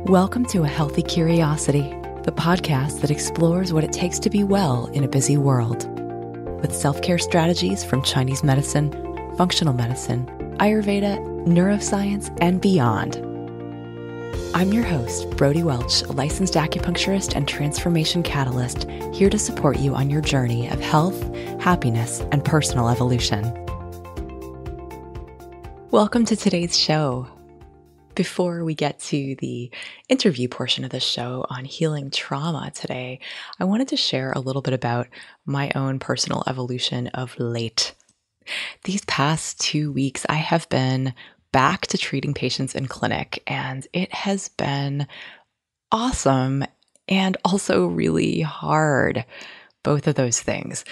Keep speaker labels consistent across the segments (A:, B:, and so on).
A: Welcome to A Healthy Curiosity, the podcast that explores what it takes to be well in a busy world. With self-care strategies from Chinese medicine, functional medicine, Ayurveda, neuroscience, and beyond. I'm your host, Brody Welch, a licensed acupuncturist and transformation catalyst, here to support you on your journey of health, happiness, and personal evolution. Welcome to today's show. Before we get to the interview portion of the show on healing trauma today, I wanted to share a little bit about my own personal evolution of late. These past 2 weeks, I have been back to treating patients in clinic, and it has been awesome and also really hard. Both of those things.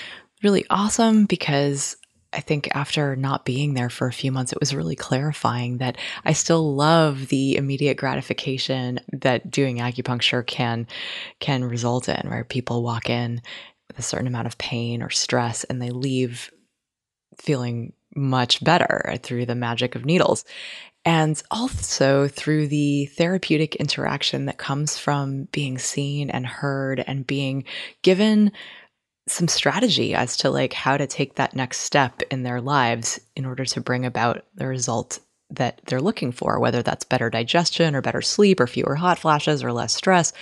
A: Really awesome because I think after not being there for a few months, it was really clarifying that I still love the immediate gratification that doing acupuncture can result in, where people walk in with a certain amount of pain or stress and they leave feeling much better through the magic of needles. And also through the therapeutic interaction that comes from being seen and heard and being given some strategy as to how to take that next step in their lives in order to bring about the result that they're looking for, whether that's better digestion or better sleep or fewer hot flashes or less stress,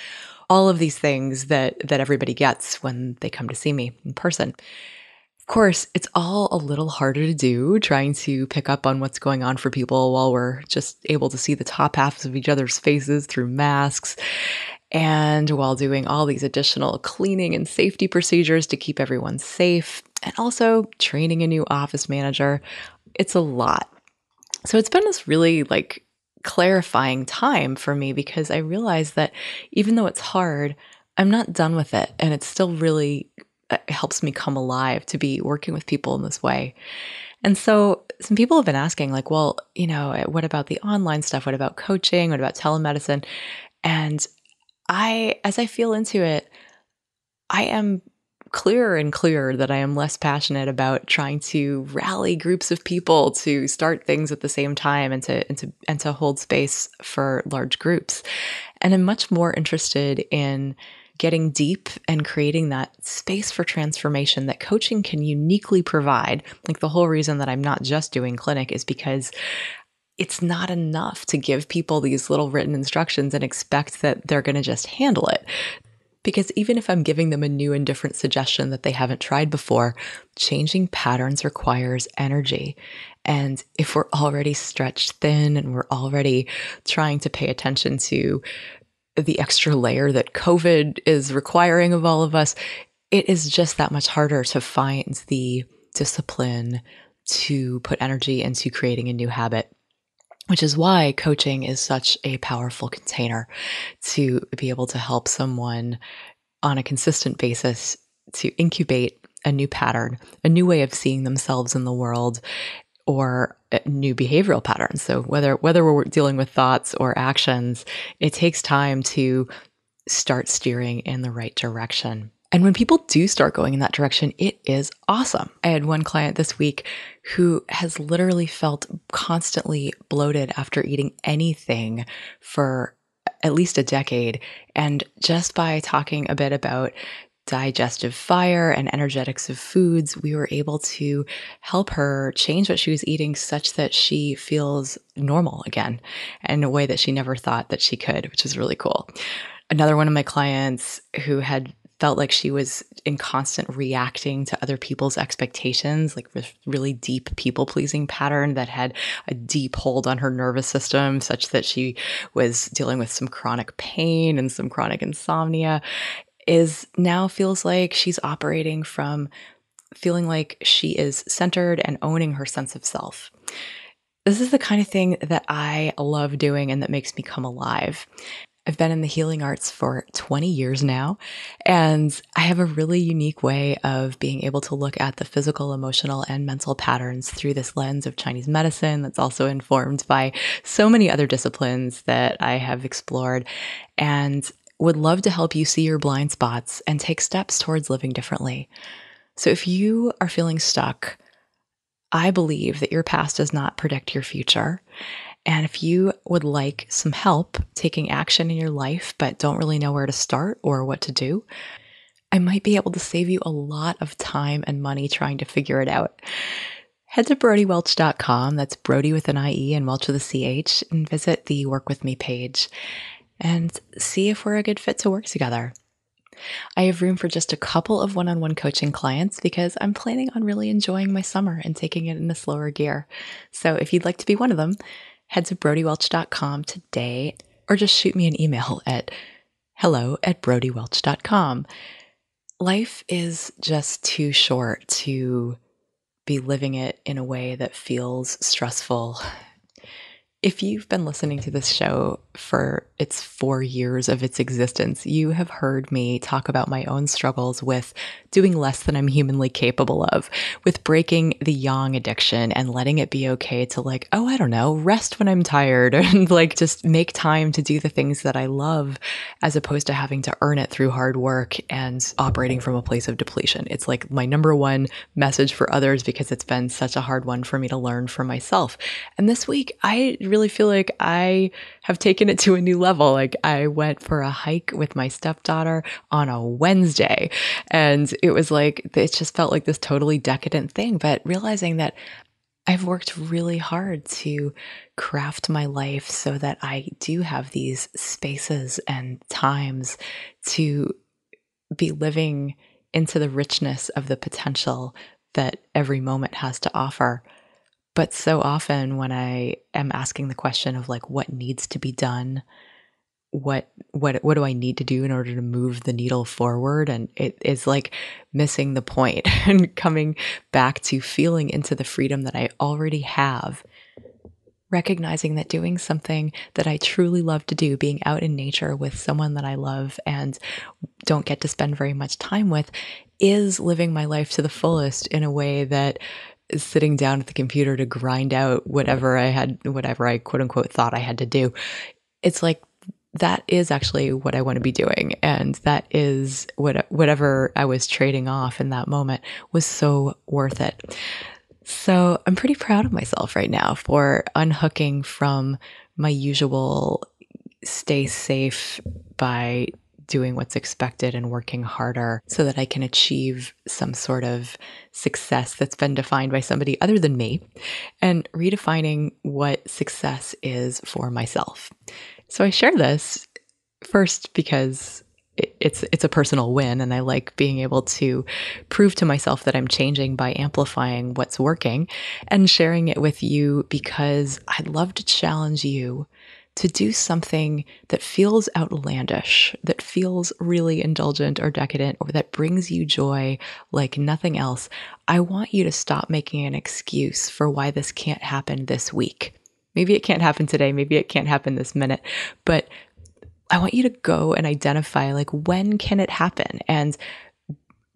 A: all of these things that everybody gets when they come to see me in person. Of course, it's all a little harder to do, trying to pick up on what's going on for people while we're just able to see the top halves of each other's faces through masks, and while doing all these additional cleaning and safety procedures to keep everyone safe, and also training a new office manager. It's a lot. So it's been this really clarifying time for me, because I realized that even though it's hard, I'm not done with it. And it still really helps me come alive to be working with people in this way. And so some people have been asking what about the online stuff? What about coaching? What about telemedicine? And as I feel into it, I am clearer and clearer that I am less passionate about trying to rally groups of people to start things at the same time and to hold space for large groups. And I'm much more interested in getting deep and creating that space for transformation that coaching can uniquely provide. The whole reason that I'm not just doing clinic is because it's not enough to give people these little written instructions and expect that they're going to just handle it. Because even if I'm giving them a new and different suggestion that they haven't tried before, changing patterns requires energy. And if we're already stretched thin and we're already trying to pay attention to the extra layer that COVID is requiring of all of us, it is just that much harder to find the discipline to put energy into creating a new habit. Which is why coaching is such a powerful container to be able to help someone on a consistent basis to incubate a new pattern, a new way of seeing themselves in the world, or new behavioral patterns. So whether we're dealing with thoughts or actions, it takes time to start steering in the right direction. And when people do start going in that direction, it is awesome. I had one client this week who has literally felt constantly bloated after eating anything for at least a decade. And just by talking a bit about digestive fire and energetics of foods, we were able to help her change what she was eating such that she feels normal again in a way that she never thought that she could, which is really cool. Another one of my clients who had felt like she was in constant reacting to other people's expectations, this really deep people-pleasing pattern that had a deep hold on her nervous system, such that she was dealing with some chronic pain and some chronic insomnia, now feels like she's operating from feeling like she is centered and owning her sense of self. This is the kind of thing that I love doing and that makes me come alive. I've been in the healing arts for 20 years now, and I have a really unique way of being able to look at the physical, emotional, and mental patterns through this lens of Chinese medicine that's also informed by so many other disciplines that I have explored, and would love to help you see your blind spots and take steps towards living differently. So if you are feeling stuck, I believe that your past does not predict your future. And if you would like some help taking action in your life, but don't really know where to start or what to do, I might be able to save you a lot of time and money trying to figure it out. Head to brodywelch.com, that's Brody with an IE and Welch with a CH, and visit the Work With Me page and see if we're a good fit to work together. I have room for just a couple of one-on-one coaching clients because I'm planning on really enjoying my summer and taking it in a slower gear. So if you'd like to be one of them, head to brodywelch.com today or just shoot me an email at hello@brodywelch.com. Life is just too short to be living it in a way that feels stressful. If you've been listening to this show for its 4 years of its existence, you have heard me talk about my own struggles with doing less than I'm humanly capable of, with breaking the yang addiction and letting it be okay to I don't know, rest when I'm tired and just make time to do the things that I love as opposed to having to earn it through hard work and operating from a place of depletion. It's my number one message for others because it's been such a hard one for me to learn for myself. And this week, I really feel like I have taken it to a new level. I went for a hike with my stepdaughter on a Wednesday, and it just felt like this totally decadent thing. But realizing that I've worked really hard to craft my life so that I do have these spaces and times to be living into the richness of the potential that every moment has to offer. But so often when I am asking the question of what needs to be done, what do I need to do in order to move the needle forward? And it is missing the point and coming back to feeling into the freedom that I already have, recognizing that doing something that I truly love to do, being out in nature with someone that I love and don't get to spend very much time with, is living my life to the fullest in a way that sitting down at the computer to grind out whatever I quote unquote thought I had to do. It's that is actually what I want to be doing. And that is whatever I was trading off in that moment was so worth it. So I'm pretty proud of myself right now for unhooking from my usual stay safe by doing what's expected and working harder so that I can achieve some sort of success that's been defined by somebody other than me, and redefining what success is for myself. So I share this first because it's a personal win, and I like being able to prove to myself that I'm changing by amplifying what's working, and sharing it with you because I'd love to challenge you to do something that feels outlandish, that feels really indulgent or decadent, or that brings you joy like nothing else. I want you to stop making an excuse for why this can't happen this week. Maybe it can't happen today, maybe it can't happen this minute, but I want you to go and identify when can it happen, and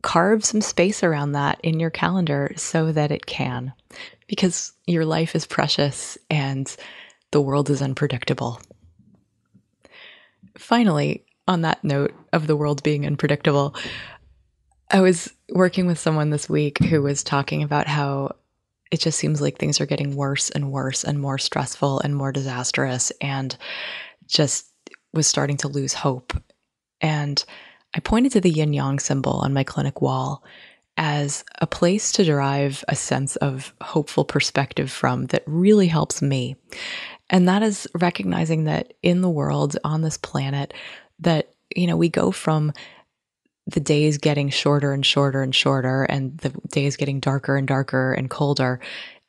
A: carve some space around that in your calendar so that it can, because your life is precious and the world is unpredictable. Finally, on that note of the world being unpredictable, I was working with someone this week who was talking about how it just seems like things are getting worse and worse and more stressful and more disastrous, and just was starting to lose hope. And I pointed to the yin yang symbol on my clinic wall as a place to derive a sense of hopeful perspective from that really helps me. And that is recognizing that in the world, on this planet, that, we go from the days getting shorter and shorter and shorter, and the days getting darker and darker and colder.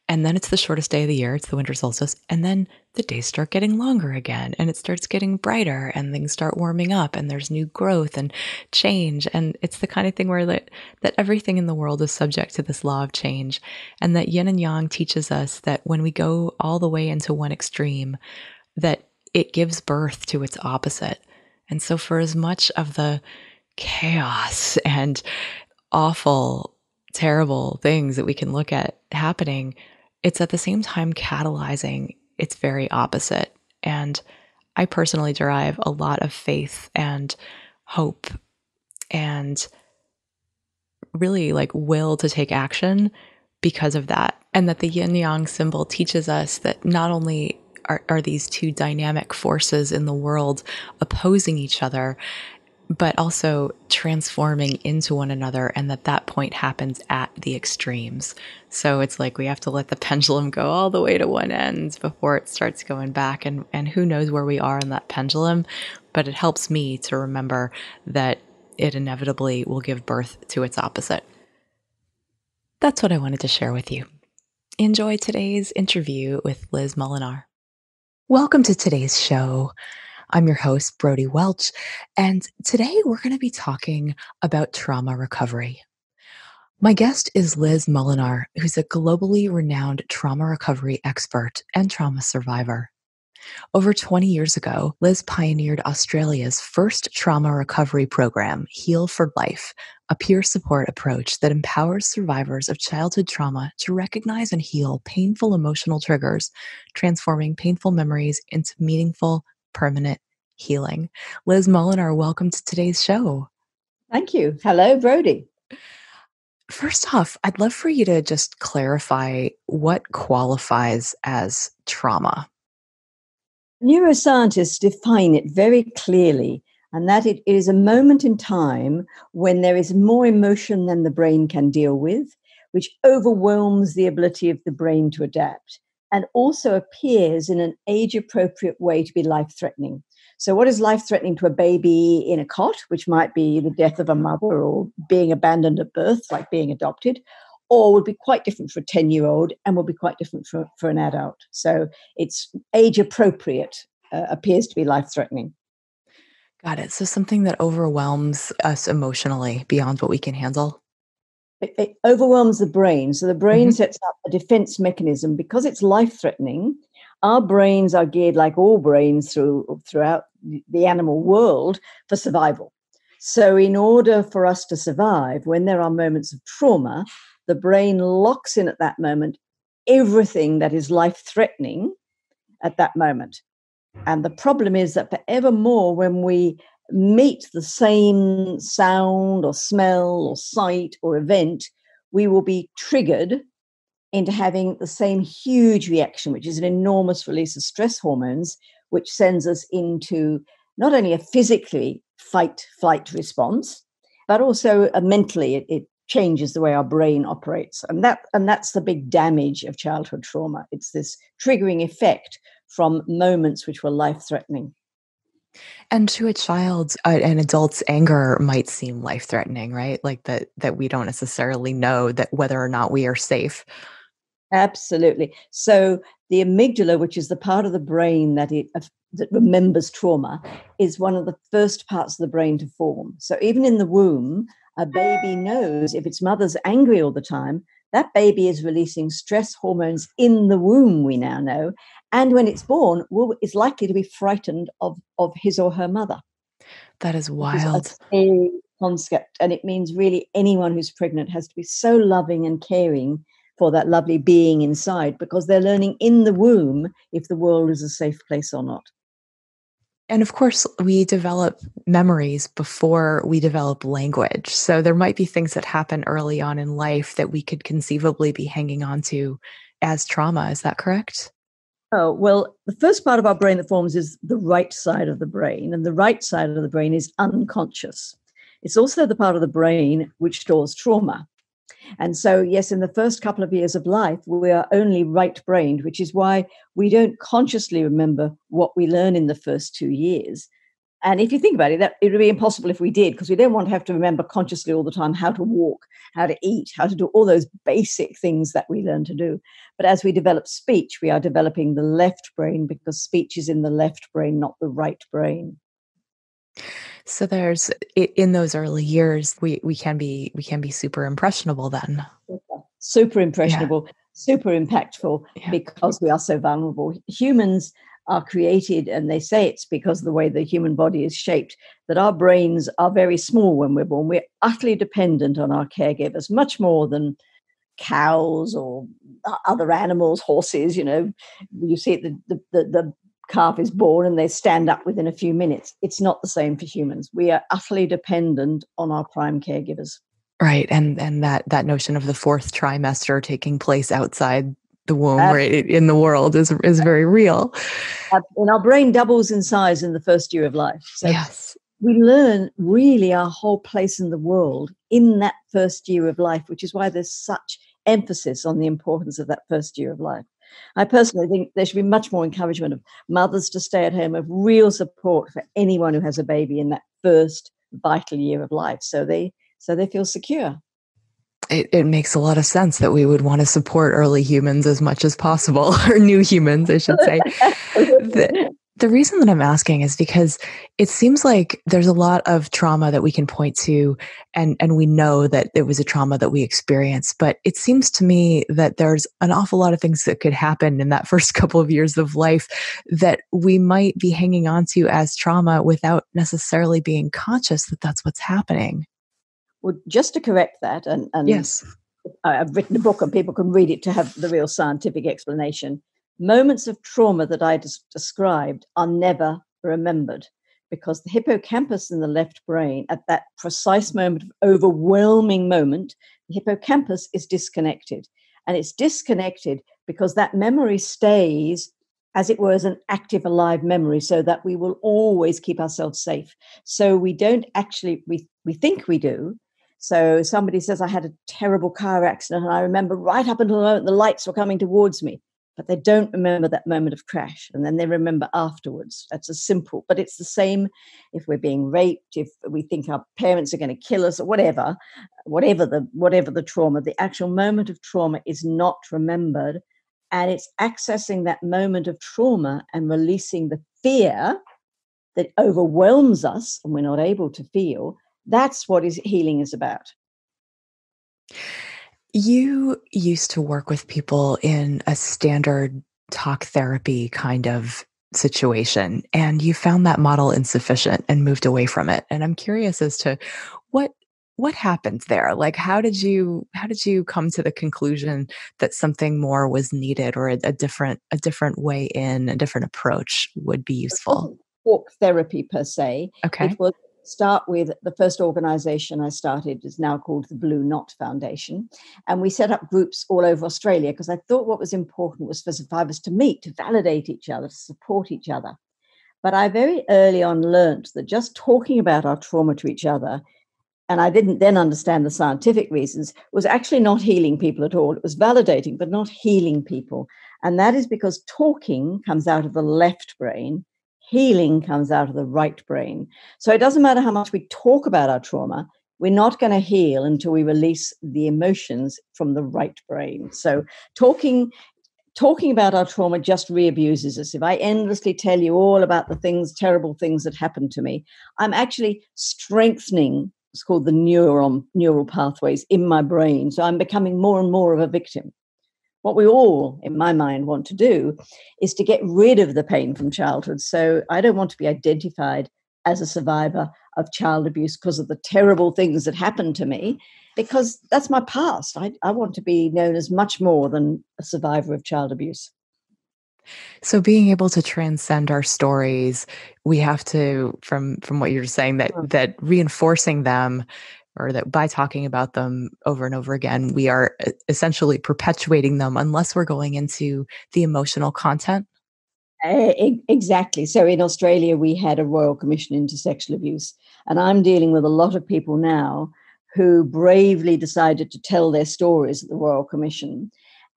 A: And then it's the shortest day of the year, it's the winter solstice. And then the days start getting longer again, and it starts getting brighter, and things start warming up, and there's new growth and change. And it's the kind of thing where that everything in the world is subject to this law of change. And that yin and yang teaches us that when we go all the way into one extreme, that it gives birth to its opposite. And so for as much of the chaos and awful, terrible things that we can look at happening, it's at the same time catalyzing its very opposite. And I personally derive a lot of faith and hope and really will to take action because of that. And that the yin yang symbol teaches us that not only are these two dynamic forces in the world opposing each other, but also transforming into one another, and that point happens at the extremes. So it's like we have to let the pendulum go all the way to one end before it starts going back, and who knows where we are in that pendulum, but it helps me to remember that it inevitably will give birth to its opposite. That's what I wanted to share with you. Enjoy today's interview with Liz Mullinar. Welcome to today's show. I'm your host, Brody Welch, and today we're going to be talking about trauma recovery. My guest is Liz Mullinar, who's a globally renowned trauma recovery expert and trauma survivor. Over 20 years ago, Liz pioneered Australia's first trauma recovery program, Heal for Life, a peer support approach that empowers survivors of childhood trauma to recognize and heal painful emotional triggers, transforming painful memories into meaningful, permanent healing. Liz Mullinar, welcome to today's show.
B: Thank you. Hello, Brody.
A: First off, I'd love for you to just clarify what qualifies as trauma.
B: Neuroscientists define it very clearly, and that it is a moment in time when there is more emotion than the brain can deal with, which overwhelms the ability of the brain to adapt, and also appears in an age-appropriate way to be life-threatening. So what is life-threatening to a baby in a cot, which might be the death of a mother or being abandoned at birth, like being adopted, or would be quite different for a 10-year-old and would be quite different for an adult. So it's age-appropriate, appears to be life-threatening.
A: Got it. So something that overwhelms us emotionally beyond what we can handle.
B: It overwhelms the brain. So the brain
A: Mhm.
B: sets up a defense mechanism. Because it's life-threatening, our brains are geared, like all brains throughout the animal world, for survival. So in order for us to survive, when there are moments of trauma, the brain locks in at that moment everything that is life-threatening at that moment. And the problem is that forevermore, when we meet the same sound or smell or sight or event, we will be triggered into having the same huge reaction, which is an enormous release of stress hormones, which sends us into not only a physically fight-flight response, but also mentally it changes the way our brain operates. And that's the big damage of childhood trauma. It's this triggering effect from moments which were life-threatening.
A: And to a child, an adult's anger might seem life-threatening, right? Like that we don't necessarily know that whether or not we are safe.
B: Absolutely. So the amygdala, which is the part of the brain that remembers trauma, is one of the first parts of the brain to form. So even in the womb, a baby knows if its mother's angry all the time, that baby is releasing stress hormones in the womb, we now know. And when it's born, is likely to be frightened of his or her mother,
A: That is
B: which is a
A: wild.
B: scary concept. And it means really anyone who's pregnant has to be so loving and caring for that lovely being inside, because they're learning in the womb if the world is a safe place or not.
A: And of course, we develop memories before we develop language. So there might be things that happen early on in life that we could conceivably be hanging on to as trauma. Is that correct?
B: Oh, well, the first part of our brain that forms is the right side of the brain, and the right side of the brain is unconscious. It's also the part of the brain which stores trauma. And so, yes, in the first couple of years of life, we are only right-brained, which is why we don't consciously remember what we learn in the first 2 years. And if you think about it, that it would be impossible if we did, because we don't want to have to remember consciously all the time how to walk, how to eat, how to do all those basic things that we learn to do. But as we develop speech, we are developing the left brain, because speech is in the left brain, not the right brain.
A: So in those early years, we can be super impressionable then.
B: Super
A: Yeah.
B: impressionable, super impactful,
A: Yeah.
B: because we are so vulnerable. Humans are created, and they say it's because of the way the human body is shaped, that our brains are very small when we're born. We're utterly dependent on our caregivers, much more than cows or other animals, horses. You see it, the calf is born and they stand up within a few minutes. It's not the same for humans. We are utterly dependent on our prime caregivers.
A: Right. And that notion of the fourth trimester taking place outside the womb, right, in the world is very real.
B: And our brain doubles in size in the first year of life. So
A: Yes.
B: we learn really our whole place in the world in that first year of life, which is why there's such emphasis on the importance of that first year of life. I personally think there should be much more encouragement of mothers to stay at home, of real support for anyone who has a baby in that first vital year of life, so they feel secure.
A: It makes a lot of sense that we would want to support early humans as much as possible, or new humans, I should say. The reason that I'm asking is because it seems like there's a lot of trauma that we can point to, and we know that it was a trauma that we experienced. But it seems to me that there's an awful lot of things that could happen in that first couple of years of life that we might be hanging on to as trauma without necessarily being conscious that that's what's happening.
B: Well, just to correct that, and
A: Yes.
B: I've written a book and people can read it to have the real scientific explanation. Moments of trauma that I described are never remembered because the hippocampus in the left brain, at that precise moment of overwhelming moment, the hippocampus is disconnected. And it's disconnected because that memory stays, as it were, as an active, alive memory, so that we will always keep ourselves safe. So we don't actually, we think we do. So somebody says, I had a terrible car accident and I remember right up until the moment the lights were coming towards me, but they don't remember that moment of crash. And then they remember afterwards. That's as simple, but it's the same if we're being raped, if we think our parents are going to kill us or whatever the trauma, the actual moment of trauma is not remembered. And it's accessing that moment of trauma and releasing the fear that overwhelms us and we're not able to feel. That's what healing is about.
A: You used to work with people in a standard talk therapy kind of situation, and you found that model insufficient and moved away from it. And I'm curious as to what what happened there? Like how did you come to the conclusion that something more was needed, or a different way in, a different approach would be
B: It
A: useful?
B: wasn't talk therapy per se.
A: Okay.
B: It was start with the first organization I started is now called the Blue Knot Foundation. And we set up groups all over Australia because I thought what was important was for survivors to meet, to validate each other, to support each other. But I very early on learned that just talking about our trauma to each other, and I didn't then understand the scientific reasons, was actually not healing people at all. It was validating, but not healing people. And that is because talking comes out of the left brain, healing comes out of the right brain. So it doesn't matter how much we talk about our trauma, we're not going to heal until we release the emotions from the right brain. So talking about our trauma just re-abuses us. If I endlessly tell you all about the things, terrible things that happened to me, I'm actually strengthening, it's called the neural pathways in my brain. So I'm becoming more and more of a victim. What we all, in my mind, want to do is to get rid of the pain from childhood. So I don't want to be identified as a survivor of child abuse because of the terrible things that happened to me, because that's my past. I want to be known as much more than a survivor of child abuse.
A: So being able to transcend our stories, we have to, from what you're saying, that reinforcing them, or that by talking about them over and over again, we are essentially perpetuating them unless we're going into the emotional content.
B: Exactly. So in Australia, we had a Royal Commission into Sexual Abuse, and I'm dealing with a lot of people now who bravely decided to tell their stories at the Royal Commission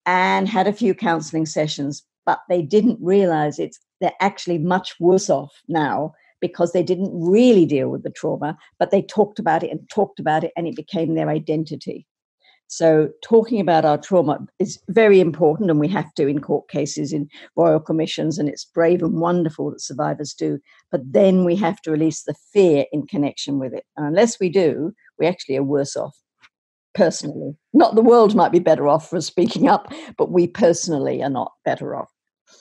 B: and had a few counselling sessions, but they didn't realise they're actually much worse off now because they didn't really deal with the trauma, but they talked about it and talked about it, and it became their identity. So talking about our trauma is very important, and we have to in court cases, in royal commissions, and it's brave and wonderful that survivors do. But then we have to release the fear in connection with it. And unless we do, we actually are worse off personally. Not the world might be better off for speaking up, but we personally are not better off.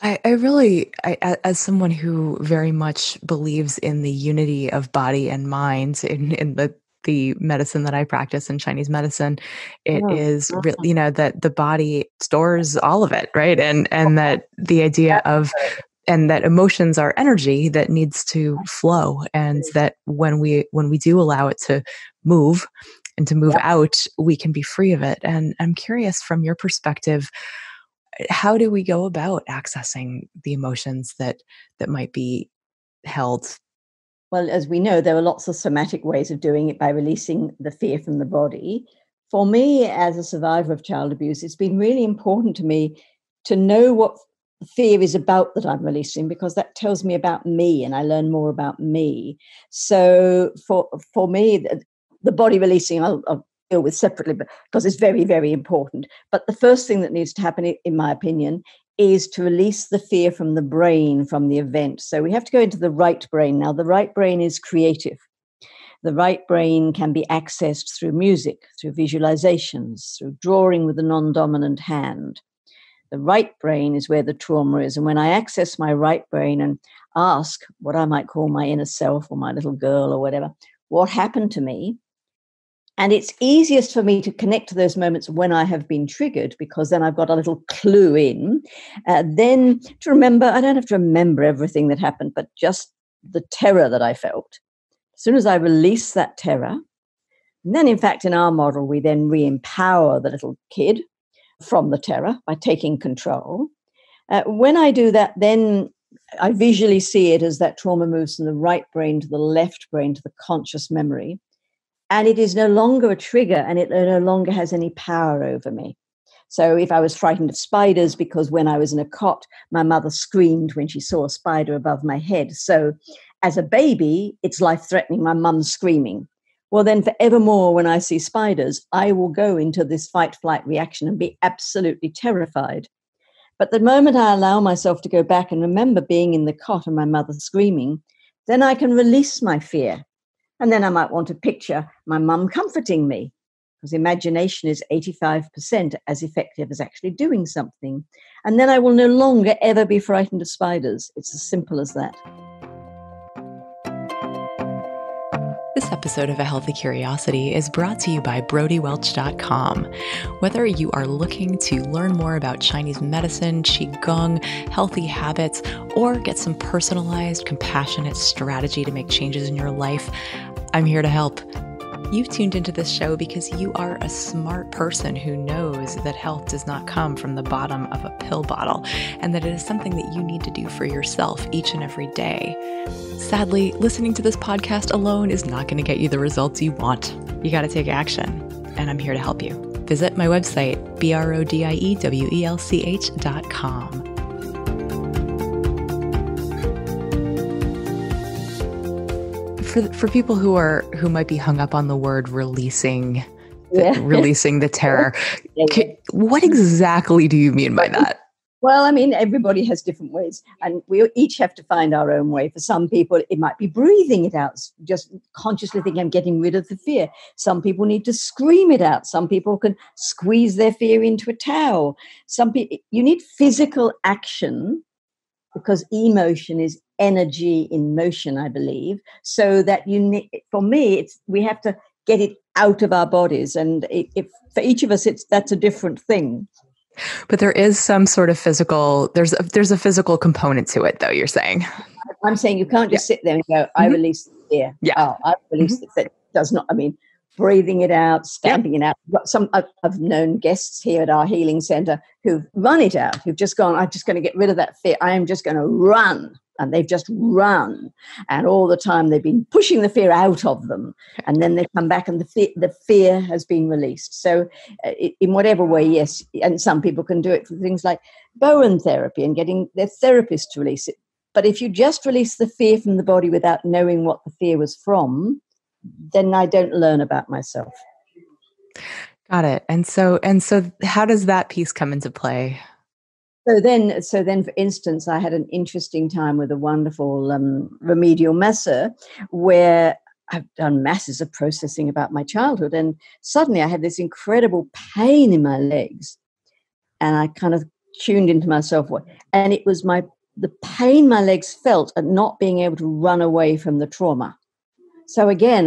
A: I really, as someone who very much believes in the unity of body and mind in the medicine that I practice in Chinese medicine, it
B: Mm,
A: is real,
B: mm,
A: that the body stores all of it, right? And that the idea of,
B: absolutely.
A: and that emotions are energy that needs to flow, and that when we do allow it to move and to move
B: Yep.
A: out, we can be free of it. And I'm curious, from your perspective, how do we go about accessing the emotions that might be held?
B: Well, as we know, there are lots of somatic ways of doing it by releasing the fear from the body. For me, as a survivor of child abuse, it's been really important to me to know what fear is about that I'm releasing, because that tells me about me and I learn more about me. So for me, the body releasing, I'll deal with separately, but because it's very, very important. But the first thing that needs to happen, in my opinion, is to release the fear from the brain, from the event. So we have to go into the right brain. Now, the right brain is creative. The right brain can be accessed through music, through visualizations, through drawing with a non-dominant hand. The right brain is where the trauma is. And when I access my right brain and ask what I might call my inner self or my little girl or whatever, what happened to me? And it's easiest for me to connect to those moments when I have been triggered, because then I've got a little clue in. Then to remember, I don't have to remember everything that happened, but just the terror that I felt. As soon as I release that terror, and then in fact in our model, we then re-empower the little kid from the terror by taking control. When I do that, then I visually see it as that trauma moves from the right brain to the left brain to the conscious memory. And it is no longer a trigger, and it no longer has any power over me. So if I was frightened of spiders because when I was in a cot, my mother screamed when she saw a spider above my head. So as a baby, it's life-threatening, my mum's screaming. Well, then forevermore, when I see spiders, I will go into this fight-flight reaction and be absolutely terrified. But the moment I allow myself to go back and remember being in the cot and my mother screaming, then I can release my fear. And then I might want to picture my mum comforting me, because imagination is 85% as effective as actually doing something. And then I will no longer ever be frightened of spiders. It's as simple as that.
A: This episode of A Healthy Curiosity is brought to you by BrodyWelch.com. Whether you are looking to learn more about Chinese medicine, Qigong, healthy habits, or get some personalized, compassionate strategy to make changes in your life, I'm here to help. You've tuned into this show because you are a smart person who knows that health does not come from the bottom of a pill bottle, and that it is something that you need to do for yourself each and every day. Sadly, listening to this podcast alone is not going to get you the results you want. You got to take action, and I'm here to help you. Visit my website, BRODIEWELCH.com. For people who might be hung up on the word releasing, releasing the terror, what exactly do you mean by that?
B: Well, I mean, everybody has different ways, and we each have to find our own way. For some people, it might be breathing it out, just consciously thinking, I'm getting rid of the fear. Some people need to scream it out. Some people can squeeze their fear into a towel. Some people, you need physical action, because emotion is energy in motion, I believe. So that for me, we have to get it out of our bodies, and for each of us, that's a different thing.
A: But there is some sort of physical. There's a physical component to it, though. You're saying.
B: I'm saying you can't just sit there and go, I release the fear.
A: Yeah.
B: Oh, I release the fear. Does not. I mean, breathing it out, stamping it out. I've known guests here at our healing center who've run it out, who've just gone, I'm just going to get rid of that fear. I am just going to run. And they've just run. And all the time they've been pushing the fear out of them. And then they come back and the fear has been released. So in whatever way, yes. And some people can do it for things like Bowen therapy and getting their therapist to release it. But if you just release the fear from the body without knowing what the fear was from, then I don't learn about myself.
A: Got it. And so how does that piece come into play?
B: So then, for instance, I had an interesting time with a wonderful remedial masseur where I've done masses of processing about my childhood, and suddenly I had this incredible pain in my legs, and I kind of tuned into myself, and it was the pain my legs felt at not being able to run away from the trauma. So again,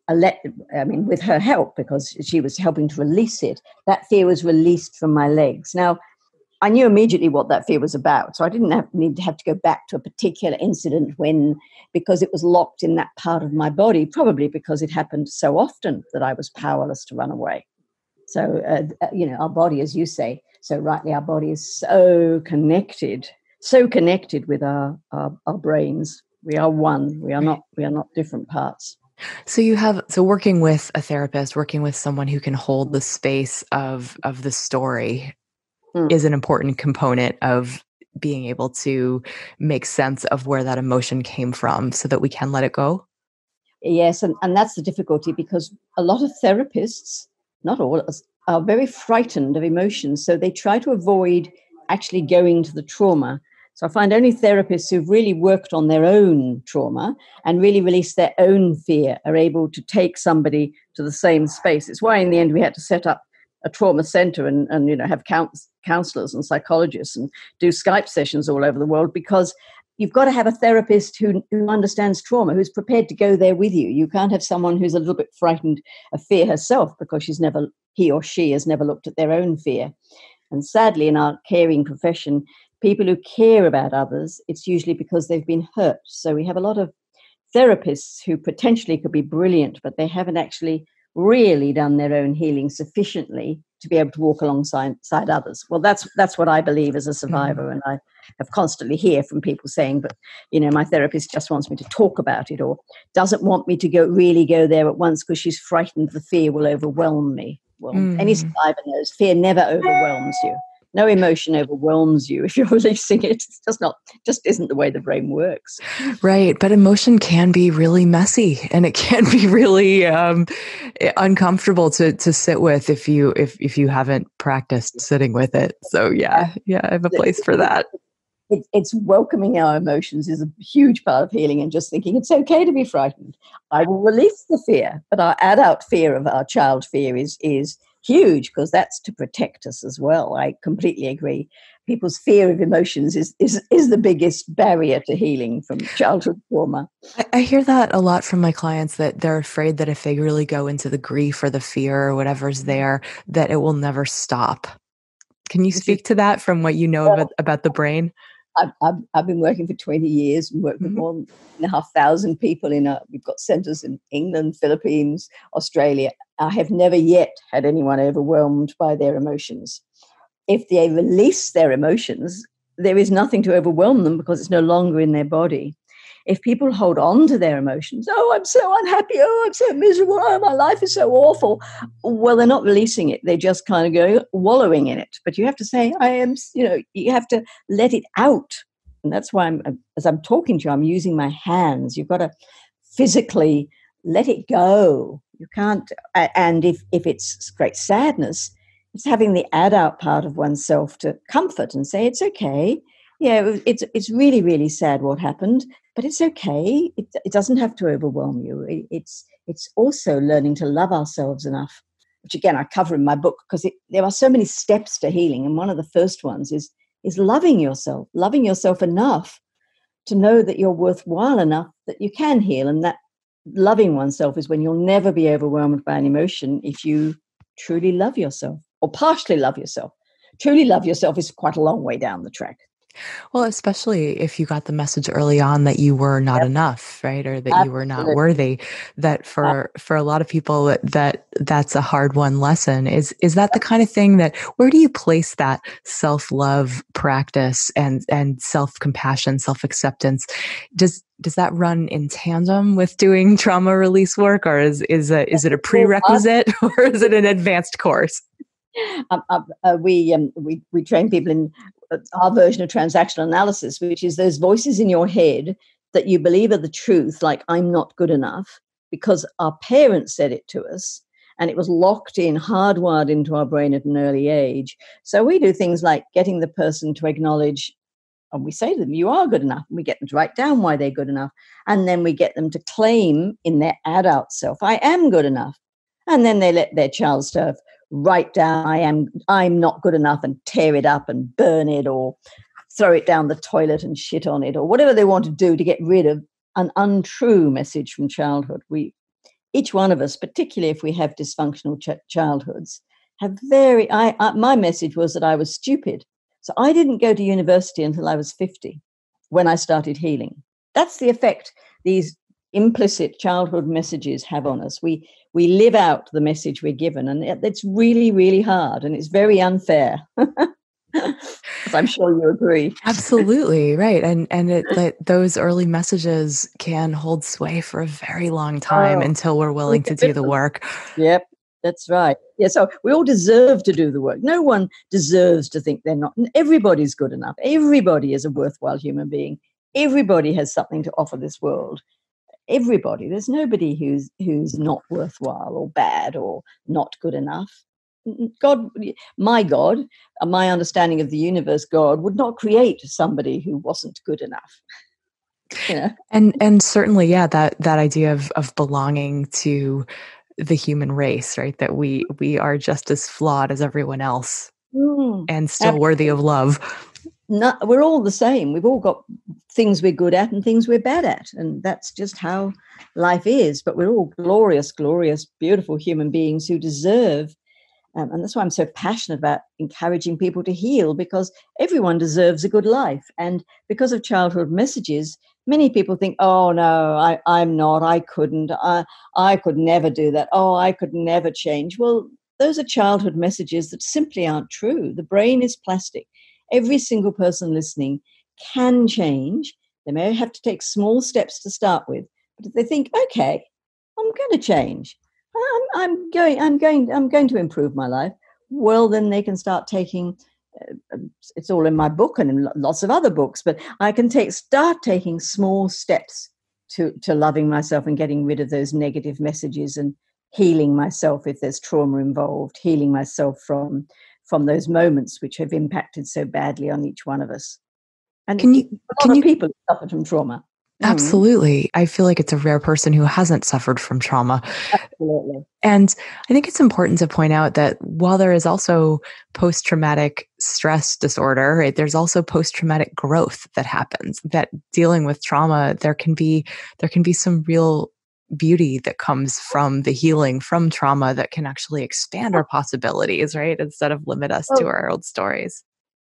B: with her help, because she was helping to release it, that fear was released from my legs. Now, I knew immediately what that fear was about, so I didn't need to have to go back to a particular incident because it was locked in that part of my body, probably because it happened so often that I was powerless to run away. So, our body, as you say, so rightly, our body is so connected with our brains. We are one.
A: Right.
B: We are not different parts.
A: So working with a therapist, working with someone who can hold the space of the story
B: Mm.
A: is an important component of being able to make sense of where that emotion came from so that we can let it go.
B: Yes, and that's the difficulty, because a lot of therapists, not all, are very frightened of emotions. So they try to avoid actually going to the trauma. So I find only therapists who've really worked on their own trauma and really released their own fear are able to take somebody to the same space. It's why in the end we had to set up a trauma center and have counselors and psychologists and do Skype sessions all over the world, because you've got to have a therapist who understands trauma, who's prepared to go there with you. You can't have someone who's a little bit frightened of fear herself because he or she has never looked at their own fear. And sadly, in our caring profession, people who care about others, it's usually because they've been hurt. So we have a lot of therapists who potentially could be brilliant, but they haven't actually really done their own healing sufficiently to be able to walk alongside others. Well, that's what I believe as a
A: Mhm.
B: survivor, and I have constantly hear from people saying, "But my therapist just wants me to talk about it, or doesn't want me to go there at once because she's frightened the fear will overwhelm me." Well, any
A: Mm.
B: survivor knows fear never overwhelms you. No emotion overwhelms you if you're releasing it. It's just isn't the way the brain works.
A: Right, but emotion can be really messy, and it can be really uncomfortable to sit with if you haven't practiced sitting with it. So yeah, I have a place for that.
B: It's welcoming our emotions is a huge part of healing, and just thinking it's okay to be frightened. I will release the fear, but our adult fear of our child fear is huge, because that's to protect us as well. I completely agree. People's fear of emotions is the biggest barrier to healing from childhood trauma.
A: I hear that a lot from my clients that they're afraid that if they really go into the grief or the fear or whatever's there, that it will never stop. Can you
B: This is
A: speak to that from what you know about the brain?
B: I've been working for 20 years and worked with
A: Mhm.
B: more than 1,500 people we've got centers in England, Philippines, Australia. I have never yet had anyone overwhelmed by their emotions. If they release their emotions, there is nothing to overwhelm them because it's no longer in their body. If people hold on to their emotions, oh, I'm so unhappy, oh, I'm so miserable, oh, my life is so awful. Well, they're not releasing it. They just kind of go wallowing in it. But you have to say, you have to let it out. And that's why as I'm talking to you, I'm using my hands. You've got to physically let it go. You can't, and if it's great sadness, it's having the adult part of oneself to comfort and say, it's okay. Yeah, it's really, really sad what happened, but it's okay. It doesn't have to overwhelm you. It's also learning to love ourselves enough, which again I cover in my book, because there are so many steps to healing, and one of the first ones is loving yourself enough to know that you're worthwhile enough that you can heal, and that loving oneself is when you'll never be overwhelmed by an emotion if you truly love yourself or partially love yourself. Truly love yourself is quite a long way down the track.
A: Well, especially if you got the message early on that you were not
B: Yep,
A: enough, right? Or that you were not
B: absolutely.
A: worthy. That
B: Uh,
A: for a lot of people that's a hard won lesson. Is that the kind of thing that where do you place that self-love practice and self-compassion, self-acceptance? Does that run in tandem with doing trauma release work, or is it a
B: well,
A: prerequisite or is it an advanced course?
B: we train people in our version of transactional analysis, which is those voices in your head that you believe are the truth, like I'm not good enough, because our parents said it to us, and it was locked in, hardwired into our brain at an early age. So we do things like getting the person to acknowledge, and we say to them, you are good enough. And we get them to write down why they're good enough. And then we get them to claim in their adult self, I am good enough. And then they let their child self write down, I'm not good enough, and tear it up and burn it, or throw it down the toilet and shit on it, or whatever they want to do to get rid of an untrue message from childhood. Each one of us, particularly if we have dysfunctional childhoods, have my message was that I was stupid. So I didn't go to university until I was 50 when I started healing. That's the effect these implicit childhood messages have on us. We live out the message we're given, and it's really, really hard, and it's very unfair. As I'm sure you agree.
A: Absolutely, right, and those early messages can hold sway for a very long time
B: Oh,
A: until we're
B: we
A: willing to
B: get
A: do
B: rid of
A: the
B: them.
A: work.
B: Yep, that's right. Yeah, so we all deserve to do the work. No one deserves to think they're not. Everybody's good enough. Everybody is a worthwhile human being. Everybody has something to offer this world. Everybody. There's nobody who's not worthwhile or bad or not good enough. God, my God, my understanding of the universe, God would not create somebody who wasn't good enough. You know.
A: And certainly, yeah, that idea of belonging to the human race, right? That we are just as flawed as everyone else
B: Mm,
A: and still worthy of love.
B: we're all the same. We've all got things we're good at and things we're bad at. And that's just how life is. But we're all glorious, glorious, beautiful human beings who deserve. And that's why I'm so passionate about encouraging people to heal, because everyone deserves a good life. And because of childhood messages, many people think, oh, no, I'm not. I couldn't. I could never do that. Oh, I could never change. Well, those are childhood messages that simply aren't true. The brain is plastic. Every single person listening can change. They may have to take small steps to start with. But if they think, okay, I'm going to change. I'm going to improve my life. Well, then they can start taking. It's all in my book and in lots of other books, but I can start taking small steps to loving myself and getting rid of those negative messages and healing myself if there's trauma involved, healing myself from those moments which have impacted so badly on each one of us. And
A: Can you
B: a
A: can
B: lot of
A: you
B: people have suffered from trauma. Mm,
A: Absolutely. I feel like it's a rare person who hasn't suffered from trauma.
B: absolutely.
A: And I think it's important to point out that while there is also post traumatic stress disorder, right, there's also post traumatic growth that happens. That dealing with trauma, there can be some real beauty that comes from the healing from trauma that can actually expand our possibilities, right, instead of limit us to
B: Well,
A: our old stories.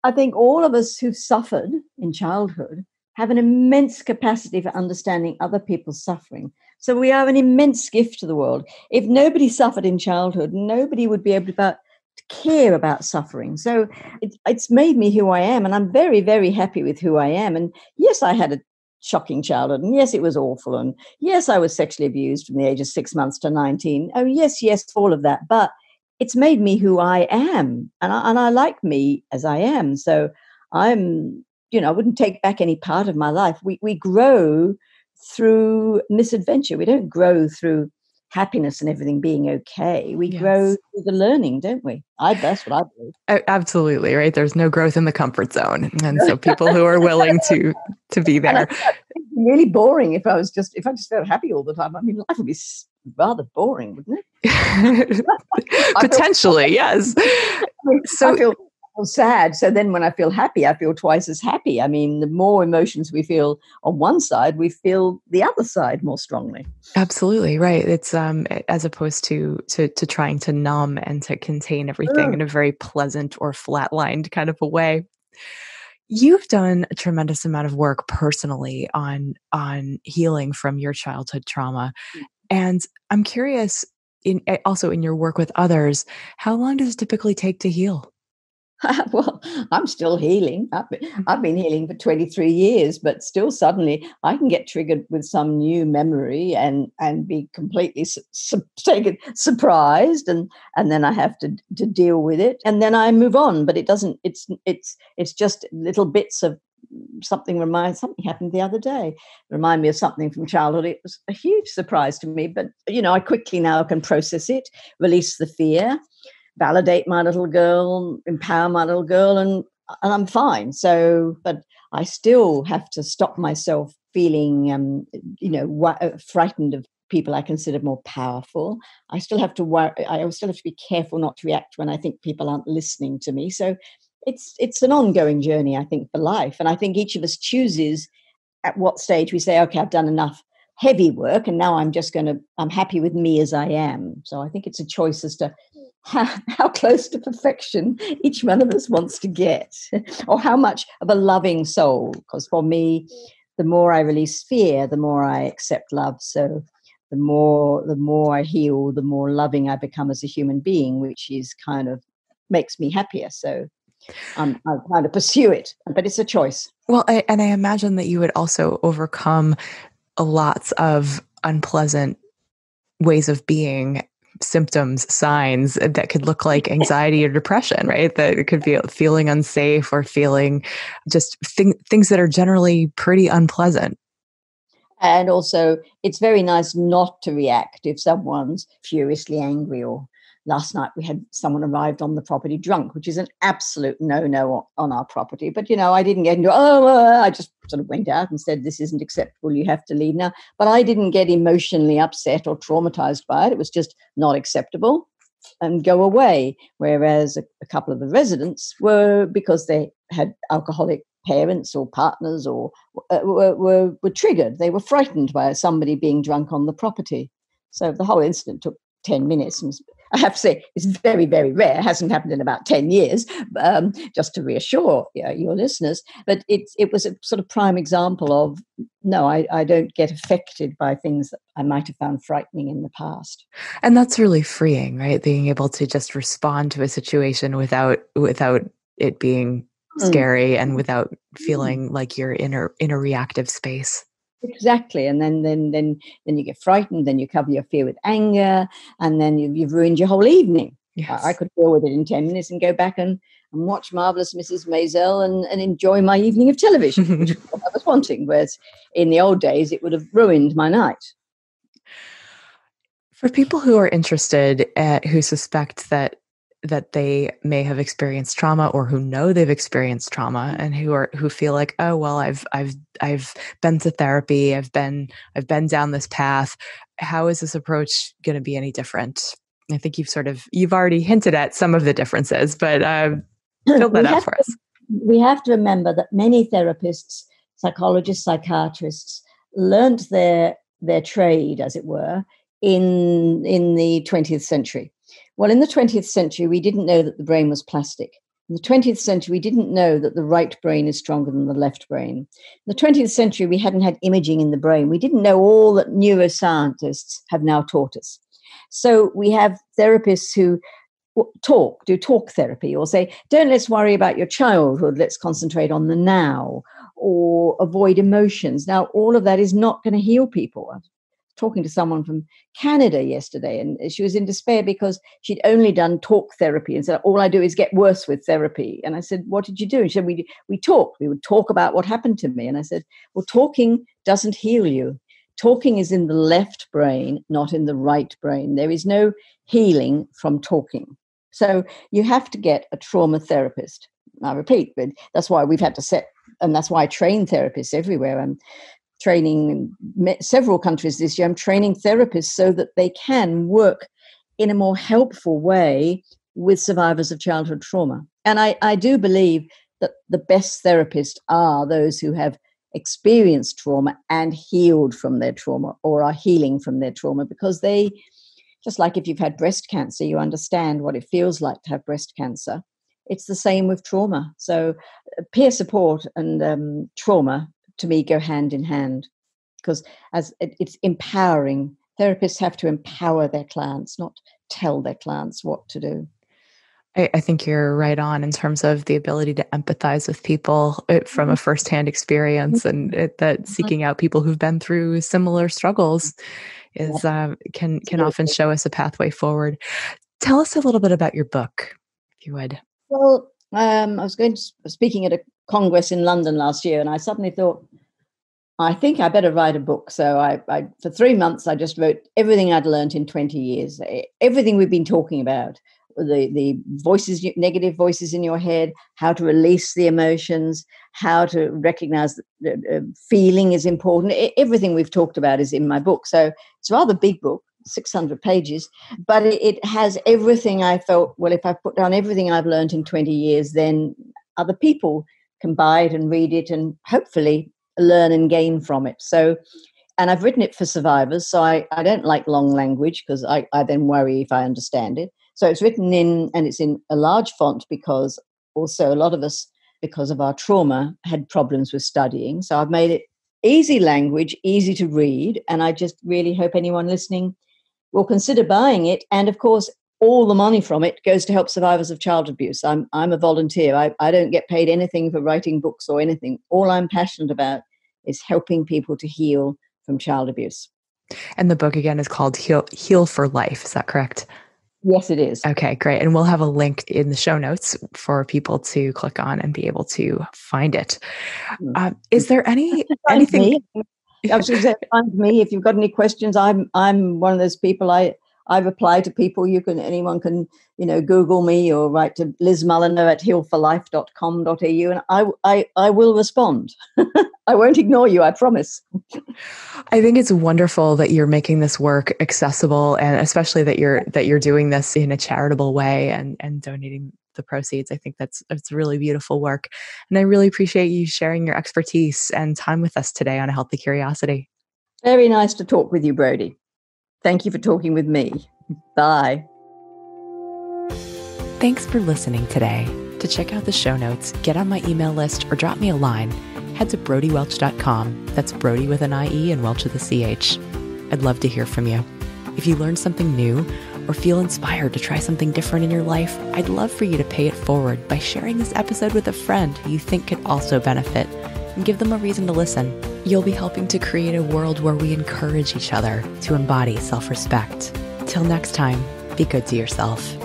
B: I think all of us who've suffered in childhood have an immense capacity for understanding other people's suffering. So we are an immense gift to the world. If nobody suffered in childhood, nobody would be able to care about suffering. So it's made me who I am, and I'm very, very happy with who I am. And yes, I had a shocking childhood, and yes, it was awful, and yes, I was sexually abused from the age of 6 months to 19. Oh, yes, yes, all of that. But it's made me who I am, and I like me as I am. So I'm, I wouldn't take back any part of my life. We grow through misadventure. We don't grow through happiness and everything being okay. We grow
A: Yes.
B: through the learning, don't we? That's what I believe.
A: Absolutely, right? There's no growth in the comfort zone. And so people who are willing to be
B: And I
A: there.
B: think it'd be really boring if I just felt happy all the time. I mean, life would be rather boring, wouldn't it? I feel
A: Potentially, yes.
B: I
A: So
B: feel sad. So then when I feel happy, I feel twice as happy. I mean, the more emotions we feel on one side, we feel the other side more strongly.
A: absolutely, right. It's as opposed to trying to numb and to contain everything
B: Mm.
A: in a very pleasant or flatlined kind of a way. You've done a tremendous amount of work personally on healing from your childhood trauma. And I'm curious also in your work with others, how long does it typically take to heal?
B: Well, I'm still healing. I've been healing for 23 years, but still suddenly I can get triggered with some new memory and be completely taken surprised, and then I have to deal with it, and then I move on. But it doesn't. It's just little bits of something happened the other day. Remind me of something from childhood. It was a huge surprise to me, but I quickly now can process it, release the fear, validate my little girl, empower my little girl, and I'm fine. So, but I still have to stop myself feeling, frightened of people I consider more powerful. I still have to worry. I still have to be careful not to react when I think people aren't listening to me. So, it's an ongoing journey, I think, for life, and I think each of us chooses at what stage we say, okay, I've done enough heavy work, and now I'm happy with me as I am. So I think it's a choice as to how close to perfection each one of us wants to get, or how much of a loving soul. Because for me, the more I release fear, the more I accept love. So the more I heal, the more loving I become as a human being, which is kind of makes me happier. So I kind of pursue it, but it's a choice.
A: Well, and I imagine that you would also overcome lots of unpleasant ways of being, symptoms, signs that could look like anxiety or depression, right? That it could be feeling unsafe or feeling just things that are generally pretty unpleasant.
B: And also, it's very nice not to react if someone's furiously angry. Or last night we had someone arrived on the property drunk, which is an absolute no-no on our property. But, I didn't get into, I just sort of went out and said, this isn't acceptable, you have to leave now. But I didn't get emotionally upset or traumatized by it. It was just not acceptable and go away. Whereas a couple of the residents were, because they had alcoholic parents or partners or were triggered. They were frightened by somebody being drunk on the property. So the whole incident took 10 minutes. And I have to say, it's very, very rare. It hasn't happened in about 10 years, just to reassure your listeners. But it was a sort of prime example of, no, I don't get affected by things that I might have found frightening in the past.
A: And that's really freeing, right? Being able to just respond to a situation without it being
B: Mm.
A: scary and without
B: Mm.
A: feeling like you're in a reactive space.
B: Exactly, and then you get frightened. Then you cover your fear with anger, and then you've ruined your whole evening. I
A: Yes.
B: could deal with it in 10 minutes and go back and watch Marvelous Mrs. Maisel and enjoy my evening of television, which is what I was wanting. Whereas in the old days, it would have ruined my night.
A: For people who are interested, who suspect that they may have experienced trauma or who know they've experienced trauma and who feel like, oh well, I've been to therapy, I've been down this path. How is this approach going to be any different? I think you've already hinted at some of the differences, but fill that
B: we
A: out
B: have
A: for
B: to,
A: us.
B: we have to remember that many therapists, psychologists, psychiatrists learnt their trade, as it were, in the 20th century. Well, in the 20th century, we didn't know that the brain was plastic. In the 20th century, we didn't know that the right brain is stronger than the left brain. In the 20th century, we hadn't had imaging in the brain. We didn't know all that neuroscientists have now taught us. So we have therapists who do talk therapy, or say, don't let's worry about your childhood, let's concentrate on the now, or avoid emotions. Now, all of that is not going to heal people. I was talking to someone from Canada yesterday, and she was in despair because she'd only done talk therapy and said, all I do is get worse with therapy. And I said, what did you do? And she said, we talked. We would talk about what happened to me. And I said, well, talking doesn't heal you. Talking is in the left brain, not in the right brain. There is no healing from talking. So you have to get a trauma therapist. I repeat, but that's why we've had to and that's why I train therapists everywhere. I'm training in several countries this year. I'm training therapists so that they can work in a more helpful way with survivors of childhood trauma. And I do believe that the best therapists are those who have experienced trauma and healed from their trauma, or are healing from their trauma, because they, just like if you've had breast cancer, you understand what it feels like to have breast cancer. It's the same with trauma. So peer support and trauma, to me, go hand in hand, because it's empowering. Therapists have to empower their clients, not tell their clients what to do.
A: I think you're right on in terms of the ability to empathize with people from a firsthand experience, and that seeking out people who've been through similar struggles is can often
B: Absolutely.
A: show us a pathway forward. Tell us a little bit about your book, if you would.
B: Well, I was speaking at a congress in London last year, and I suddenly thought, I think I better write a book. So I for 3 months, I just wrote everything I'd learned in 20 years, everything we've been talking about, the voices, negative voices in your head, how to release the emotions, how to recognize that feeling is important. Everything we've talked about is in my book. So it's a rather big book, 600 pages, but it has everything. I felt, well, if I put down everything I've learned in 20 years, then other people can buy it and read it and hopefully learn and gain from it. So, and I've written it for survivors, so I don't like long language, because I then worry if I understand it. So it's written and it's in a large font, because also a lot of us, because of our trauma, had problems with studying. So I've made it easy language, easy to read. And I just really hope anyone listening will consider buying it. And of course, all the money from it goes to help survivors of child abuse. I'm a volunteer. I don't get paid anything for writing books or anything. All I'm passionate about is helping people to heal from child abuse.
A: And the book again is called Heal for Life. Is that correct?
B: Yes, it is.
A: Okay, great. And we'll have a link in the show notes for people to click on and be able to find it. Is there anything?
B: I was going to say, find me if you've got any questions. I'm one of those people. I reply to people. Anyone can Google me or write to Liz Mullinar at healforlife.com.au, and I will respond. I won't ignore you. I promise.
A: I think it's wonderful that you're making this work accessible, and especially that you're doing this in a charitable way and donating the proceeds. I think it's really beautiful work. And I really appreciate you sharing your expertise and time with us today on A Healthy Curiosity.
B: Very nice to talk with you, Brody. Thank you for talking with me. Bye.
A: Thanks for listening today. To check out the show notes, get on my email list, or drop me a line, head to brodywelch.com. That's Brody with an IE and Welch with a CH. I'd love to hear from you. If you learned something new or feel inspired to try something different in your life, I'd love for you to pay it forward by sharing this episode with a friend who you think could also benefit, and give them a reason to listen. You'll be helping to create a world where we encourage each other to embody self-respect. Till next time, be good to yourself.